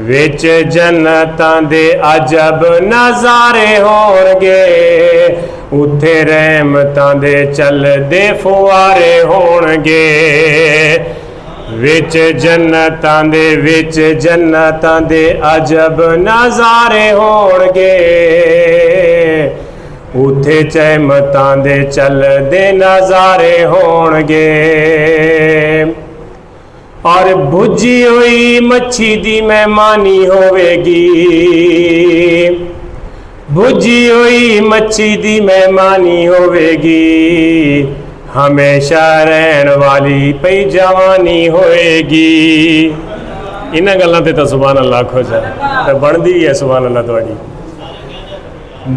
विच जन्नतां दे अजब नज़ारे होणगे, उत्थे रहमतां दे चलदे फुआरे होणगे। विच जन्नतां दे अजब नज़ारे होणगे, उत्थे रहमतां दे चलदे नज़ारे होणगे। और भुजी हुई मच्छी दी मेहमानी होवेगी, भुजी हुई मच्छी दी मेहमानी होवेगी, हमेशा रहन वाली पई जवानी होएगी। इन्हां गल्लां ते सुभान अल्लाह आखो जाए बनदी है सुभान अल्लाह तुहाडी।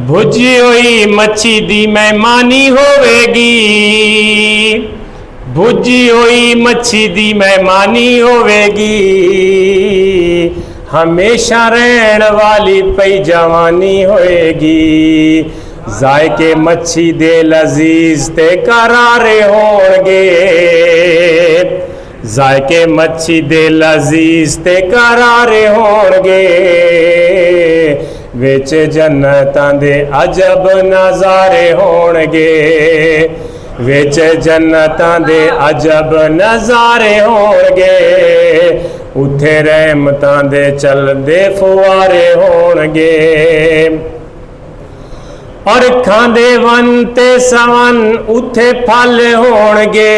भुजी हुई मच्छी दी मेहमानी होवेगी, भुजी हुई मच्छी दी मेहमानी होवेगी, हमेशा रहन वाली पई जवानी होएगी। जायके मच्छी दे लजीज ते करारे होणगे, जायके मच्छी दे लजीज ते करारे होणगे, विच जन्नतां दे अजब नज़ारे होणगे, विच जन्नतां दे अजब नज़ारे होणगे, उत्थे रहमतां दे चलदे फुआरे होणगे। और खांदे वन ते सवन उत्थे फल होणगे,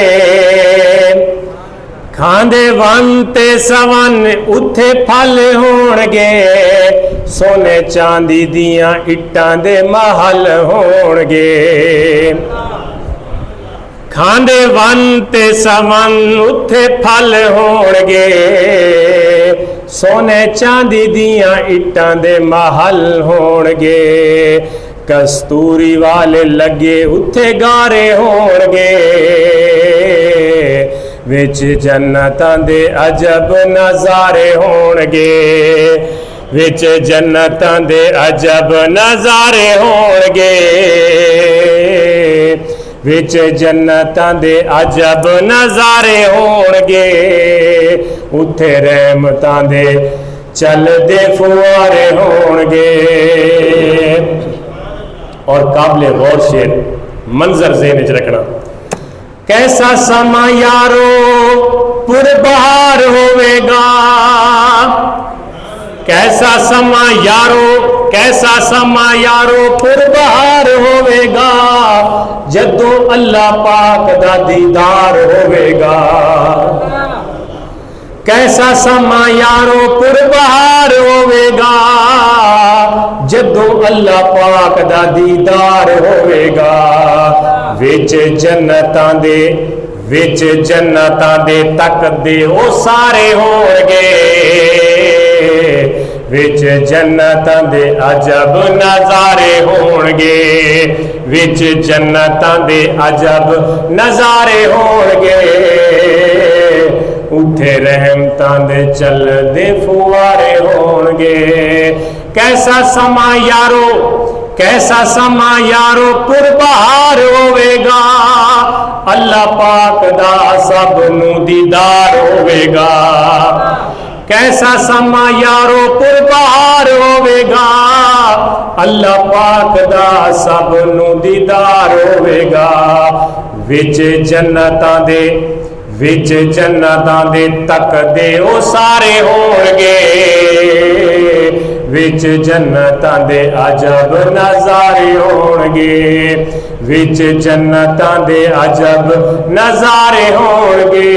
खांदे वन ते सवन उत्थे फल होणगे, सोने चांदी दियां इट्टां दे महल होणगे। खांदे वन ते सवन उत्थे फल होणगे, सोने चांदी दियां इट्टां दे महल होणगे, कस्तूरी वाले लगे उत्थे गारे होणगे, विच जन्नतां दे अजब नज़ारे होणगे, विच जन्नतां दे अजब नज़ारे होणगे, विच जन्नतां दे अजब नज़ारे होणगे, उत्थे रहमतां दे चलदे फुआरे होणगे। और काबिले गौर शेर मंजर ज़हन च रखना, कैसा समा यारो पुरबहार होवेगा, कैसा समा यारो, कैसा समा यारो पुरबहार होवेगा, जदों अल्लाह पाक दा दीदार होवेगा। कैसा समा यारो पुरबहार होवेगा, जदों अल्लाह पाक दा दीदार होवेगा, विच जन्नतां दे तकदे ओ सारे होणगे, विच जन्नतां दे अजब नज़ारे होणगे, विच जन्नतां दे अजब नज़ारे होणगे, उत्थे रहमतां दे चलदे फुआरे होणगे। कैसा समा यारो, कैसा समा यारो पुरबहार होवेगा, अल्लाह पाक दा सब नू दीदार होवेगा। कैसा समा यारो पुरबहार होवेगा, अल्लाह पाक दा सब नू दीदार होवेगा, विच जन्नतां दे तकदे ओ सारे होणगे, विच जन्नतां दे अजब नज़ारे होणगे, विच जन्नतां दे अजब नज़ारे होणगे,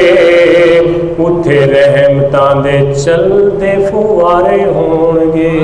उत्थे रहमतां दे चलदे फुआरे होणगे।